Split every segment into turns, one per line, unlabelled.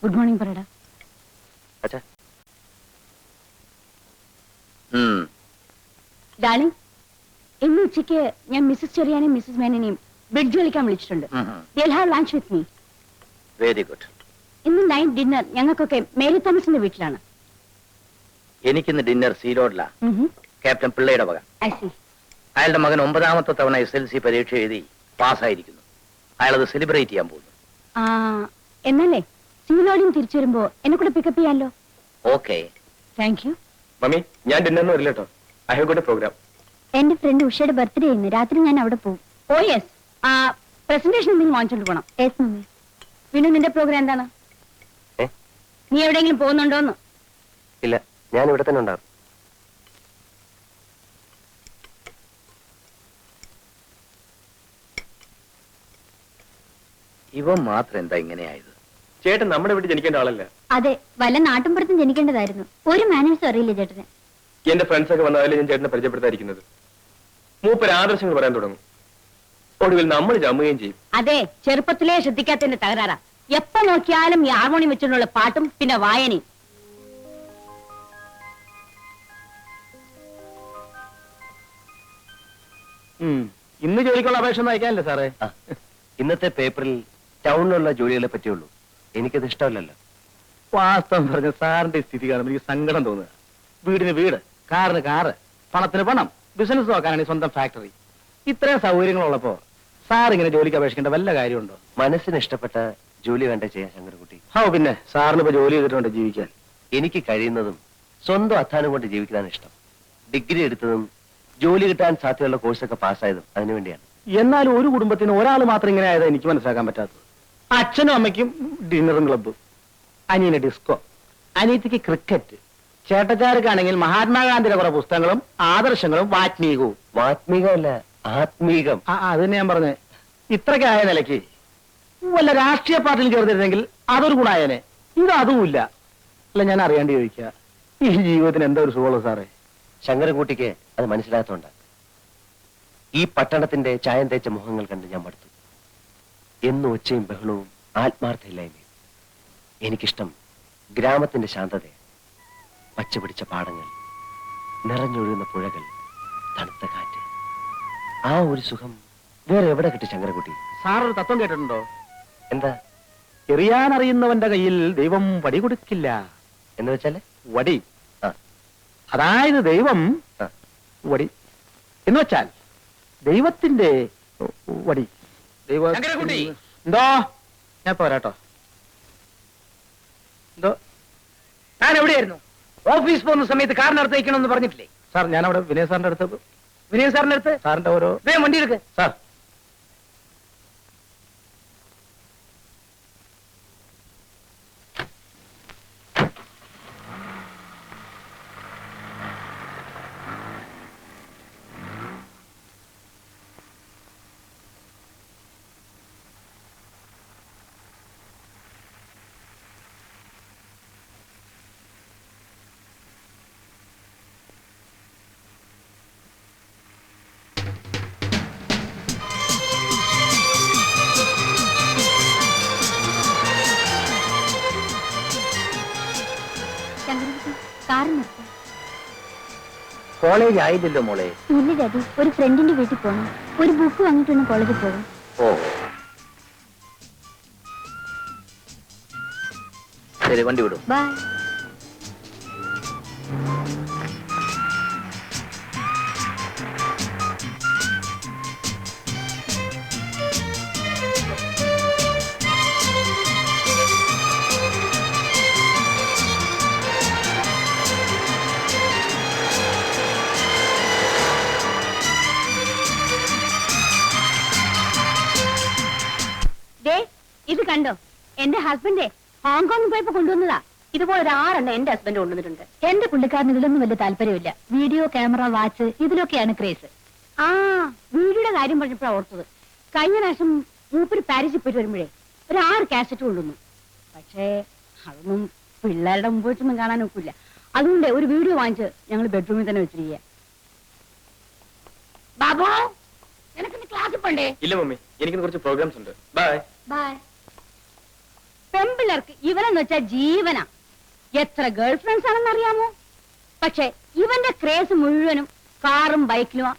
Good morning പറയടാ. Darling, ഇന്ന് ഉച്ചയ്ക്ക് ഞാൻ മിസ്സസ് ചെറിയാനെയും മിസ്സസ് മേനനെയും ബ്രിഡ്ജ് കളിക്കാൻ വിളിച്ചിട്ടുണ്ട്. They'll have lunch with me.
Very good.
ഇന്ന് നൈറ്റ് ഡിന്നർ ഞങ്ങൾക്കൊക്കെ മേരി തോമസിന്റെ വീട്ടിലാണ്.
എനിക്കിന്ന് ഡിന്നർ സീലോഡില. ക്യാപ്റ്റൻ പിള്ളയുടെ വക. അയാളുടെ മകൻ 9ാമത്തെ തവണ SLC പരീക്ഷ എഴുതി പാസ്സായിരിക്കുന്നു. അയാളത് സെലിബ്രേറ്റ് ചെയ്യാൻ പോകുന്നു.
എന്നല്ലേ സീലോഡിയും തിരിച്ചു വരുമ്പോ എന്നെ കൂടെ പിക്കപ്പ് ചെയ്യാമല്ലോ.
Okay,
thank you.
മമ്മി, ഞാൻ ഡിന്നറിന് വരില്ല കേട്ടോ. I have got a programme.
എന്റെ ഫ്രണ്ട് ഉഷയുടെ ബർത്ത്ഡേ ഇന്ന് രാത്രി ഞാൻ അവിടെ പോകും. ഓ യെസ്, പ്രസന്റേഷൻ എന്തെങ്കിലും വാങ്ങിച്ചോണ്ട് പോണം. Yes mummy. പിന്നെ നിന്റെ പ്രോഗ്രാം എന്താണ്? നീ എവിടെയെങ്കിലും പോകുന്നുണ്ടോന്ന്?
ഇല്ല, ഞാൻ ഇവിടെ തന്നെ ഉണ്ടാകും.
ഇവ മാത്രം എന്താ ഇങ്ങനെയായത്?
ചേട്ടൻ നമ്മുടെ വീട്ടിൽ ജനിക്കേണ്ട ആളല്ല.
അതെ, വല്ല നാട്ടിൻപുറത്തും ജനിക്കേണ്ടതായിരുന്നു. ഒരു മാനേഴ്സും അറിയില്ല ചേട്ടന്.
എന്റെ ഫ്രണ്ട്സ് ഒക്കെ വന്നാലും ഞാൻ ചേട്ടനെ പരിചയപ്പെടുത്താതിരിക്കുന്നത്. മൂപ്പര് ആദർശങ്ങൾ പറയാൻ തുടങ്ങും. ഒടുവിൽ നമ്മൾ ജമ്മുകയും ചെയ്യും.
അതെ, ചെറുപ്പത്തിലേ ശ്രദ്ധിക്കാത്തതിന്റെ തകരാറാ. എപ്പോ നോക്കിയാലും ഈ ഹാർമോണിയം വെച്ചുള്ള പാട്ടും പിന്നെ വായനയും.
ഇന്ന് ജോലിക്കുള്ള അപേക്ഷ ഒന്നും അയക്കാനല്ലേ സാറേ?
ഇന്നത്തെ പേപ്പറിൽ ടൗണിലുള്ള ജോലികളെ പറ്റിയുള്ളൂ. എനിക്കത് ഇഷ്ടമല്ലല്ലോ.
വാസ്തവം പറഞ്ഞ സാറിന്റെ സ്ഥിതി കാണുമ്പോൾ എനിക്ക് സങ്കടം തോന്നുക. വീടിന് വീട്, കാറിന് കാറ്, പണത്തിന് പണം, ബിസിനസ് നോക്കാനാണ് സ്വന്തം ഫാക്ടറി. ഇത്രയും സൗകര്യങ്ങളുള്ളപ്പോ സാർ ഇങ്ങനെ ജോലിക്ക് അപേക്ഷിക്കേണ്ട വല്ല കാര്യമുണ്ടോ?
മനസ്സിന് ഇഷ്ടപ്പെട്ട ജോലി വേണ്ട ചെയ്യാൻ ശങ്കരൻകുട്ടി.
പിന്നെ സാറിന് ഇപ്പൊ ജോലി ചെയ്തിട്ടുണ്ട് ജീവിക്കാൻ.
എനിക്ക് കഴിയുന്നതും സ്വന്തം അധ്വാനം കൊണ്ട് ജീവിക്കാനാണ് ഇഷ്ടം. ഡിഗ്രി എടുത്തതും ജോലി കിട്ടാൻ സാധ്യതയുള്ള കോഴ്സൊക്കെ പാസ്സായതും അതിനുവേണ്ടിയാണ്.
എന്നാലും ഒരു കുടുംബത്തിന് ഒരാൾ മാത്രം ഇങ്ങനെ ആയതാ എനിക്ക് മനസ്സിലാക്കാൻ പറ്റാത്തത്. അച്ഛനും അമ്മയ്ക്കും ഡിന്നറും ക്ലബ്ബും, അനിയന് ഡിസ്കോ, അനിയത്തിക്ക് ക്രിക്കറ്റ്, ചേട്ടച്ചാർക്കാണെങ്കിൽ മഹാത്മാഗാന്ധിയുടെ കുറെ പുസ്തകങ്ങളും ആദർശങ്ങളും വാത്മീകവും.
വാത്മീകമല്ല, ആത്മീകം.
അത് തന്നെ ഞാൻ പറഞ്ഞേ. ഇത്രയ്ക്കായ നിലയ്ക്ക് വല്ല രാഷ്ട്രീയ പാർട്ടിയിൽ ചേർന്നിരുന്നെങ്കിൽ അതൊരു ഗുണായനെ. ഇത് അതുമില്ല. അല്ല, ഞാൻ അറിയാണ്ട് ചോദിക്കുക, ഈ ജീവിതത്തിന് എന്താ ഒരു സുഖമുള്ളൂ സാറേ?
ശങ്കരൻകുട്ടിക്ക് അത് മനസ്സിലാത്തോണ്ട്. ഈ പട്ടണത്തിന്റെ ചായം തേച്ച മുഖങ്ങൾ കണ്ട് ഞാൻ മടുത്തു. എന്നും ഒച്ചയും ബഹളവും ആത്മാർത്ഥയില്ലായ്മയും. എനിക്കിഷ്ടം ഗ്രാമത്തിന്റെ ശാന്തതയെ. പച്ചപിടിച്ച പാടങ്ങൾ, നിറഞ്ഞൊഴുകുന്ന പുഴകൾ, തണുത്ത കാറ്റ്. ആ ഒരു സുഖം വേറെ എവിടെ കിട്ടി ശങ്കരൻകുട്ടി?
സാറൊരു തത്വം കേട്ടിട്ടുണ്ടോ?
എന്താ?
എറിയാനറിയുന്നവന്റെ കയ്യിൽ ദൈവം വടി കൊടുക്കില്ല
എന്ന് വെച്ചാല്?
വടി. അതായത് ദൈവം വടി എന്ന് വെച്ചാൽ ദൈവത്തിന്റെ വടി. എന്തോ ഞാൻ പോരാട്ടോ. എന്തോ
ഞാൻ എവിടെയായിരുന്നു? ഓഫീസ് പോകുന്ന സമയത്ത് കാറിനടുത്ത് വയ്ക്കണമെന്ന് പറഞ്ഞിട്ടില്ലേ?
സാർ, ഞാൻ അവിടെ വിനയ സാറിന്റെ അടുത്ത്.
വിനയ സാറിന്റെ അടുത്ത്?
സാറിന്റെ ഓരോ
വേഗം വണ്ടി എടുക്ക്
സാർ.
കോളേജ് ആയില്ലല്ലോ മോളെ.
ഇല്ല ഡാഡി, ഒരു ഫ്രണ്ടിന്റെ വീട്ടിൽ പോകണം. ഒരു ബുക്ക് വാങ്ങിയിട്ടൊന്ന് കോളേജിൽ പോകും.
ഓ ശരി, വണ്ടി വിടും.
ബൈ. ഇത് കണ്ടോ, എന്റെ ഹസ്ബൻഡ് ഹോങ്കോങ്ങിൽ പോയപ്പോ കൊണ്ടുവന്നതാ. ഇതുപോലെ ഒരു 6 എന്റെ ഹസ്ബൻഡ് കൊണ്ടുവന്നിട്ടുണ്ട്. എന്റെ പുള്ളിക്കാരന് ഇതിലൊന്നും വലിയ താല്പര്യമില്ല. വീഡിയോ, ക്യാമറ, വാച്ച് ഇതിലൊക്കെയാണ് ക്രേസ്. വീഡിയോയുടെ കാര്യം പറഞ്ഞപ്പോഴാണ് ഓർത്തത്. കഴിഞ്ഞ പ്രാവശ്യം മൂപ്പര് പാരീസിൽ പോയിട്ട് വരുമ്പോഴേ ഒരു 6 കാസറ്റ് കൊണ്ടുവന്നു. പക്ഷേ അതൊന്നും പിള്ളേരുടെ മുമ്പ് വെച്ചൊന്നും കാണാൻ ഒക്കില്ല. അതുകൊണ്ട് ഒരു വീഡിയോ വാങ്ങിച്ച് ഞങ്ങൾ ബെഡ്റൂമിൽ തന്നെ വെച്ചിരിക്കുക. ബാബു, എനിക്കിന്ന് ക്ലാസ്സിൽ പോണ്ടേ?
ഇല്ല മമ്മി, എനിക്ക് കുറച്ച് പ്രോഗ്രാംസ് ഉണ്ട്. ബൈ.
ബൈ. പെമ്പിള്ളേർക്ക് ഇവനെന്ന് വെച്ചാൽ ജീവനാ. എത്ര ഗേൾ ഫ്രണ്ട്സ് ആണെന്ന് അറിയാമോ? പക്ഷെ ഇവന്റെ ക്രേസ് മുഴുവനും കാറും ബൈക്കിലുമാ.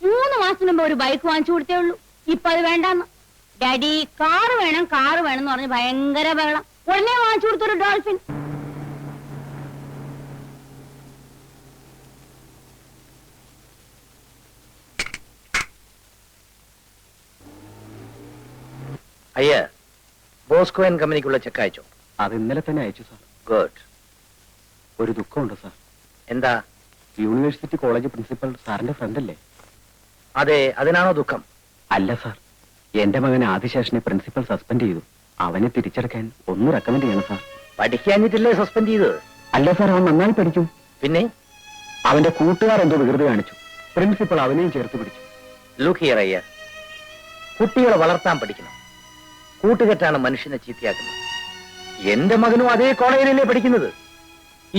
3 മാസത്തിന് മുമ്പ് ഒരു ബൈക്ക് വാങ്ങിച്ചു കൊടുത്തേ ഉള്ളൂ. ഇപ്പൊ അത് വേണ്ടാന്ന്. ഡാഡി കാറ് വേണം എന്ന് പറഞ്ഞ് ഭയങ്കര ബഹളം. ഉടനെ വാങ്ങിച്ചു കൊടുത്തൊരു ഡോൾഫിൻ.
അയ്യ, ബോസ്കോ ആൻഡ് കമ്പനിക്കുള്ള ചെക്ക് അയച്ചോ?
അത് ഇന്നലെ തന്നെ അയച്ചു സാർ.
ഗുഡ്.
ഒരു ദുഃഖമുണ്ട് സാർ.
എന്താ?
യൂണിവേഴ്സിറ്റി കോളേജ് പ്രിൻസിപ്പൽ സാറിന്റെ ഫ്രണ്ട് അല്ലേ?
അതെ, അതിനാണോ ദുഃഖം?
അല്ല സാർ, എന്റെ മകൻ ആദിശേഷനെ പ്രിൻസിപ്പൽ സസ്പെൻഡ് ചെയ്തു. അവനെ തിരിച്ചടക്കാൻ ഒന്ന് റെക്കമെൻഡ് ചെയ്യണം സാർ.
പഠിക്കാഞ്ഞിട്ടില്ലേ സസ്പെൻഡ് ചെയ്തത്?
അല്ല സാർ, അവൻ നന്നായി പഠിക്കും.
പിന്നെ
അവന്റെ കൂട്ടുകാർ എന്തോ വികൃതി കാണിച്ചു. പ്രിൻസിപ്പൽ അവനെയും ചേർത്ത് പിടിച്ചു.
ലുക്ക് ഹിയർ അയ്യ, കുട്ടികളെ വളർത്താൻ പഠിക്കണം. കൂട്ടുകെട്ടാണ് മനുഷ്യനെ ചീത്തയാക്കുന്നത്. എന്റെ മകനും അതേ കോളേജിലല്ലേ പഠിക്കുന്നത്.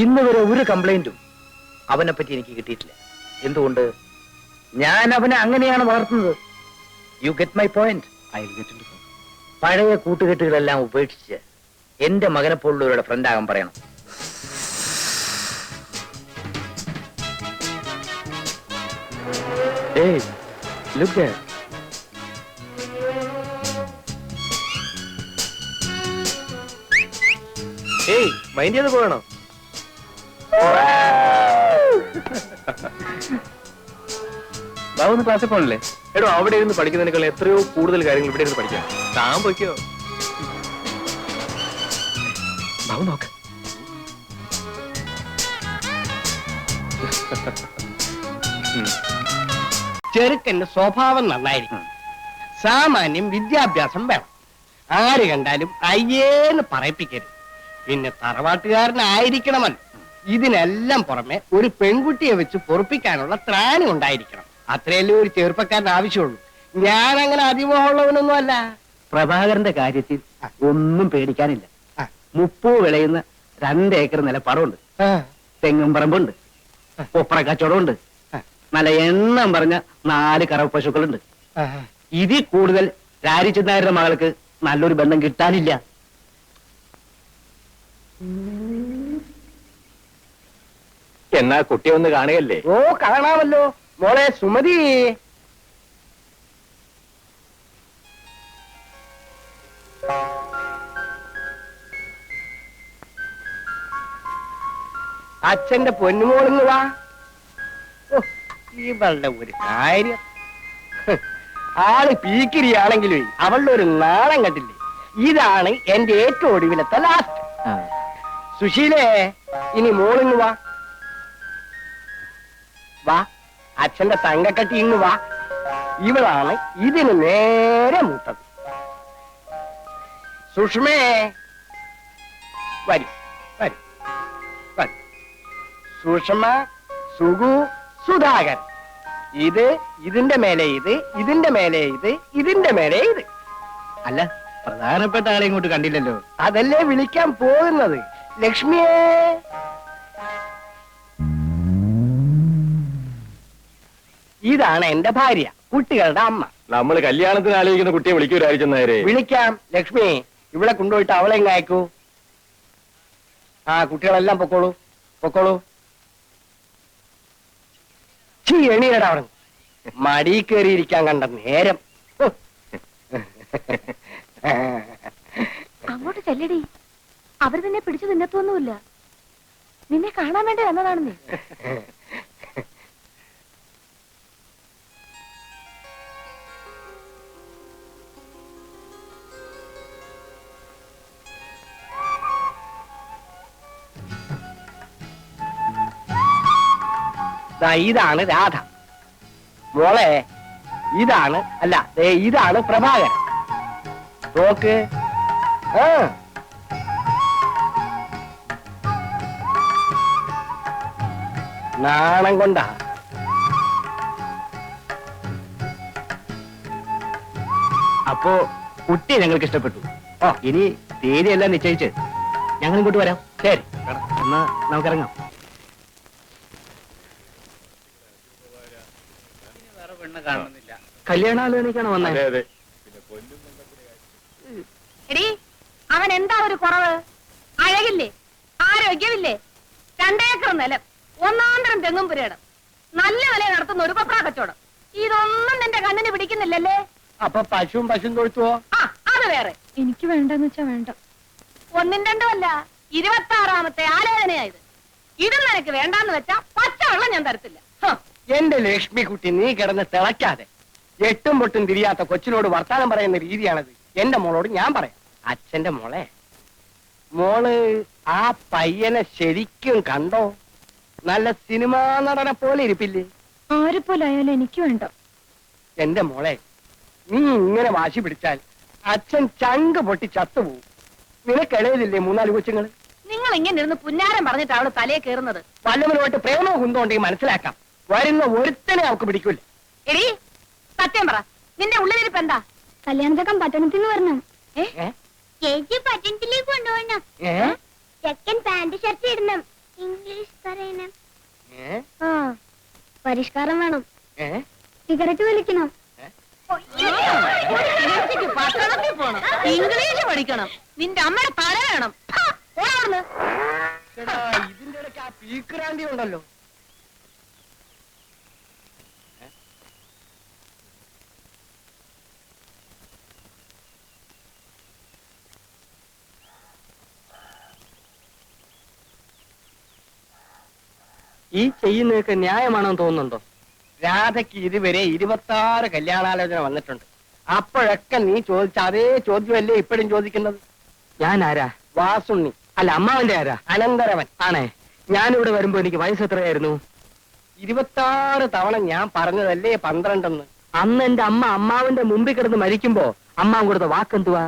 ഇന്ന് വരെ ഒരു കംപ്ലൈന്റും അവനെ പറ്റി എനിക്ക് കിട്ടിയിട്ടില്ല. എന്തുകൊണ്ട്? ഞാൻ അവനെ അങ്ങനെയാണ് വളർത്തുന്നത്. You get my point? പഴയ കൂട്ടുകെട്ടുകളെല്ലാം ഉപേക്ഷിച്ച് എന്റെ മകനെ പോലുള്ളവരുടെ ഫ്രണ്ട് ആകാൻ പറയണം.
Hey, look there.
ഏയ്, മൈൻഡ് ചെയ്ത് പോകണോ?
ബാബു ക്ലാസ്സിൽ പോകണല്ലേ?
എടോ, അവിടെ ഇരുന്ന് പഠിക്കുന്നതിനേക്കാൾ എത്രയോ കൂടുതൽ കാര്യങ്ങൾ ഇവിടെ ഇരുന്ന് പഠിക്കാം. താൻ പൊയ്ക്കോ.
ബാബു നോക്ക്.
ചെറുക്കന്റെ സ്വഭാവം നന്നായിരിക്കും. സാമാന്യം വിദ്യാഭ്യാസം വേണം. ആര് കണ്ടാലും അയ്യേന്ന് പറയിപ്പിക്കരുത്. പിന്നെ തറവാട്ടുകാരനായിരിക്കണമല്ലോ. ഇതിനെല്ലാം പുറമെ ഒരു പെൺകുട്ടിയെ വെച്ച് പൊറപ്പിക്കാനുള്ള ത്രാണി ഉണ്ടായിരിക്കണം. അത്രയല്ലേ ഒരു ചെറുപ്പക്കാരന് ആവശ്യമുള്ളൂ. ഞാൻ അങ്ങനെ അതിമോഹമുള്ളവനൊന്നും അല്ല.
പ്രഭാകരന്റെ കാര്യത്തിൽ ഒന്നും പേടിക്കാനില്ല.
ആ.
30 വിളയുന്ന 2 ഏക്കർ നിലപ്പാടുണ്ട്. തെങ്ങും പറമ്പുണ്ട്. കൊപ്ര കച്ചവടമുണ്ട്. നല്ല എണ്ണം പറഞ്ഞ 4 കറവ പശുക്കളുണ്ട്. ഇതിൽ കൂടുതൽ രാരിച്ചനായരുടെ മകൾക്ക് നല്ലൊരു ബന്ധം കിട്ടാനില്ല. എന്നാ കുട്ടി ഒന്ന് കാണുകയല്ലേ?
ഓ, കാണാമല്ലോ. മോളെ സുമതി, അച്ഛന്റെ പൊന്നുമോളിന്ന് വാ. ഓ, ഇവളുടെ ഒരു കാര്യം. ആള് പീക്കിരിയാണെങ്കിലും അവളുടെ ഒരു നാളം കണ്ടില്ലേ? ഇതാണ് എന്റെ ഏറ്റവും ഒടുവിലത്തെ ലാസ്റ്റ്. സുശീലേ, ഇനി മോളിന്ന് വാ. വാ, അച്ഛന്റെ തങ്കക്കട്ടി ഇങ്ങ് വാ. ഇവളാണ് ഇതിന് നേരെ മൂത്തത്. സുഷ്മേ, വരൂ വരൂ വരൂ. സുഷമ, സുഗു, സുധാകരൻ. ഇത്, ഇതിന്റെ മേലെ ഇത്, ഇതിന്റെ മേലെ ഇത്, ഇതിന്റെ മേലെ ഇത്.
അല്ല, പ്രധാനപ്പെട്ട ആളെ ഇങ്ങോട്ട് കണ്ടില്ലല്ലോ.
അതല്ലേ വിളിക്കാൻ പോകുന്നത്. ലക്ഷ്മിയെ, ഇതാണ് എന്റെ ഭാര്യ, കുട്ടികളുടെ അമ്മ.
നമ്മൾ കല്യാണത്തിന് ആലോചിക്കുന്ന കുട്ടിയെ വിളിക്കൂരായിരിക്കുന്നവരെ.
വിളിക്കാം. ലക്ഷ്മി, ഇവിടെ കൊണ്ടുപോയിട്ട് അവളെ എങ്ങ് അയക്കൂ. ആ, കുട്ടികളെല്ലാം പൊക്കോളൂ പൊക്കോളൂ. എണീരടാ അവിടെ. മടി കയറിയിരിക്കാൻ കണ്ട നേരം.
അങ്ങോട്ട് ചെല്ലടി. അവർ നിന്നെ പിടിച്ചു തിന്നത്തൊന്നുമില്ല. നിന്നെ കാണാൻ വേണ്ടി വന്നതാണെന്നേ.
ഇതാണ് രാധ. മോളെ, ഇതാണ് അല്ല, ഇതാണ് പ്രഭാകരൻ. നോക്ക്. നാണം കൊണ്ടാ.
അപ്പോ കുട്ടിയെ ഞങ്ങൾക്ക് ഇഷ്ടപ്പെട്ടു. ഇനി തീയതിയെല്ലാം നിശ്ചയിച്ച് ഞങ്ങൾ ഇങ്ങോട്ട് വരാം.
ശരി,
എന്നാ നമുക്കിറങ്ങാം. കല്യാണാലോചനയ്ക്കാണ് വന്നത്.
എടി, അവൻ എന്താ ഒരു കുറവ്? അഴകില്ലേ, ആരോഗ്യമില്ലേ, 2 ഏക്കർ നിലം, 1 തെങ്ങും പുരയിടം, നല്ല വില നടത്തുന്ന ഒരു കൊപ്ര കച്ചവടം, ഇതൊന്നും നിന്റെ കണ്ണിന് പിടിക്കുന്നില്ലല്ലേ?
അപ്പൊ പശുവും തൊഴുത്തുവോ?
ആ, അത് വേറെ.
എനിക്ക് വേണ്ടെന്ന് വെച്ചാ വേണ്ട.
1 2 അല്ല, 26ാമത്തെ ആലോചനയായത്. ഇത് നിനക്ക് വേണ്ടാന്ന് വെച്ചാ പച്ചവെള്ളം ഞാൻ തരത്തില്ല. ഹ.
എന്റെ ലക്ഷ്മി കുട്ടി, നീ കിടന്ന് തിളയ്ക്കാതെ. എട്ടും പൊട്ടും തിരിയാത്ത കൊച്ചിനോട് വർത്താനം പറയുന്ന രീതിയാണത്. എന്റെ മോളോട് ഞാൻ പറയാം. അച്ഛന്റെ മോളെ, മോള് ആ പയ്യനെ ശരിക്കും കണ്ടോ? നല്ല സിനിമാ നടനെ പോലെ ഇരിപ്പില്ലേ?
ആരെ പോലെ ആയാലും എനിക്ക് വേണ്ട.
എന്റെ മോളെ, നീ ഇങ്ങനെ വാശി പിടിച്ചാൽ അച്ഛൻ ചങ്ക് പൊട്ടി ചത്തുപോകും. നിനക്കിടയിലില്ലേ 3-4 കൊച്ചുങ്ങള്?
നിങ്ങൾ ഇങ്ങനെ ഇരുന്ന് പുന്നാരം പറഞ്ഞിട്ട് അവള് തലയെ കയറുന്നത്.
വല്ലവനുമായിട്ട് പ്രേമവും കുന്തോണ്ടെങ്കിൽ മനസ്സിലാക്കാം. വരുന്ന ഒരുത്തനെ അവൾക്ക് പിടിക്കൂല.
എടി, സത്യം പറ, നിന്റെ ഉള്ളിലിരിപ്പ് എന്താ?
കല്യാണത്തക്കം പട്ടണത്തിൽ നിന്ന് വരണം.
ഏ?
ചേച്ചി പട്ടണത്തിലേക്ക് കൊണ്ടുപോകണം.
ഏ?
ചെക്കൻ പാന്റ് ഷർട്ട് ഇടണം. ഇംഗ്ലീഷ് പറയണം.
ഏ?
ആ, പരിഷ്കാരം വേണം.
ഏ?
സിഗരറ്റ് വലിക്കണം.
ചേച്ചിക്ക് പട്ടണത്തിൽ പോണം, ഇംഗ്ലീഷ് പഠിക്കണം, നിന്റെ അമ്മയുടെ തല വേണം. ഹാ, പോടാ അവിടുന്ന്.
എടാ, ഇതിന്റെ ഇടയ്ക്ക് ആ പീക്കുരാണ്ടി ഉണ്ടല്ലോ.
ഈ ചെയ്യുന്നതൊക്കെ ന്യായമാണെന്ന് തോന്നുന്നുണ്ടോ?
രാധയ്ക്ക് ഇതുവരെ 26 കല്യാണാലോചന വന്നിട്ടുണ്ട്. അപ്പോഴൊക്കെ നീ ചോദിച്ച അതേ ചോദ്യമല്ലേ ഇപ്പോഴും ചോദിക്കുന്നത്?
ഞാൻ ആരാ?
വാസുണ്ണി,
അല്ല, അമ്മാവന്റെ ആരാ?
അനന്തരവൻ.
ആണേ, ഞാനിവിടെ വരുമ്പോ എനിക്ക് വയസ്സ് എത്രയായിരുന്നു?
26 തവണ ഞാൻ പറഞ്ഞതല്ലേ 12.
അന്ന് എന്റെ അമ്മ അമ്മാവന്റെ മുമ്പിൽ കിടന്ന് മരിക്കുമ്പോ അമ്മാവൻ കൊടുത്ത വാക്കെന്തുവാ?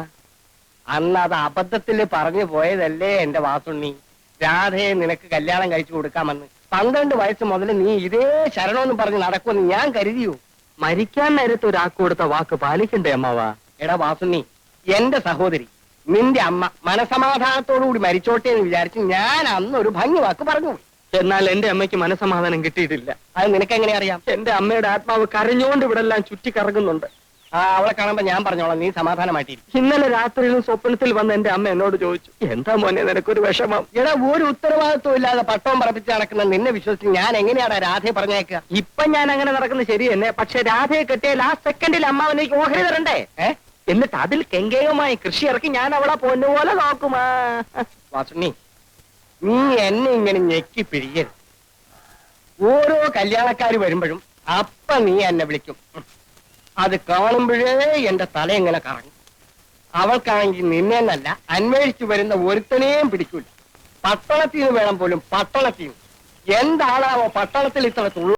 അന്ന് അത് അബദ്ധത്തിൽ പറഞ്ഞു പോയതല്ലേ എന്റെ വാസുണ്ണി. രാധയെ നിനക്ക് കല്യാണം കഴിച്ചു കൊടുക്കാമെന്ന് 12 വയസ്സ് മുതൽ നീ ഇതേ ശരണമെന്ന് പറഞ്ഞ് നടക്കുമെന്ന് ഞാൻ കരുതിയോ?
മരിക്കാൻ നേരത്ത് ഒരാൾക്ക് കൊടുത്ത വാക്ക് പാലിക്കണ്ടേ അമ്മാവാ?
എടാ വാസുണ്ണി, എന്റെ സഹോദരി, നിന്റെ അമ്മ മനസമാധാനത്തോടുകൂടി മരിച്ചോട്ടെ എന്ന് വിചാരിച്ച് ഞാൻ അന്ന് ഒരു ഭംഗി വാക്ക് പറഞ്ഞു പോയി.
എന്നാൽ എന്റെ അമ്മയ്ക്ക് മനസ്സമാധാനം കിട്ടിയിട്ടില്ല.
അത് നിനക്കെങ്ങനെ അറിയാം?
എന്റെ അമ്മയുടെ ആത്മാവ് കരഞ്ഞുകൊണ്ട് ഇവിടെ എല്ലാം ചുറ്റി കറങ്ങുന്നുണ്ട്.
ആ, അവളെ കാണുമ്പോ ഞാൻ പറഞ്ഞോളാം, നീ സമാധാനമായിട്ടിരിക്കും.
ഇന്നലെ രാത്രിയിലും സ്വപ്നത്തിൽ വന്ന് എന്റെ അമ്മ എന്നോട് ചോദിച്ചു, എന്താ മോനെ നിനക്കൊരു വിഷമം?
എടാ, ഒരു ഉത്തരവാദിത്വം ഇല്ലാതെ പട്ടവും പറപ്പിച്ച് നടക്കുന്ന നിന്നെ വിശ്വസിച്ച് ഞാൻ എങ്ങനെയാടാ രാധയെ പറഞ്ഞേക്കുക?
ഇപ്പൊ ഞാൻ അങ്ങനെ നടക്കുന്നത് ശരി തന്നെ, പക്ഷെ രാധയെ കെട്ടിയാൽ ആ സെക്കൻഡിൽ അമ്മാവനേക്ക് ഓഹരി തരണ്ടേ? എന്നിട്ട് അതിൽ കെങ്കേയമായി കൃഷി ഇറക്കി ഞാൻ അവളെ പൊന്നുപോലെ നോക്കുമാ.
വാസുണ്ണി, നീ എന്നെ ഇങ്ങനെ ഞെക്കി പിരിയരുത്. ഓരോ കല്യാണക്കാര് വരുമ്പോഴും അപ്പ നീ എന്നെ വിളിക്കും. അത് കാണുമ്പോഴേ എന്റെ തല എങ്ങനെ കറങ്ങും. അവൾക്കാണെങ്കിൽ നിന്നെ എന്നല്ല, അന്വേഷിച്ചു വരുന്ന ഒരുത്തനെയും പിടിക്കൂല. പട്ടണത്തിൽ നിന്ന് വേണം പോലും, പട്ടണത്തിൽ നിന്ന്. എന്താണാവോ പട്ടണത്തിൽ ഇത്ര തുള്ളു.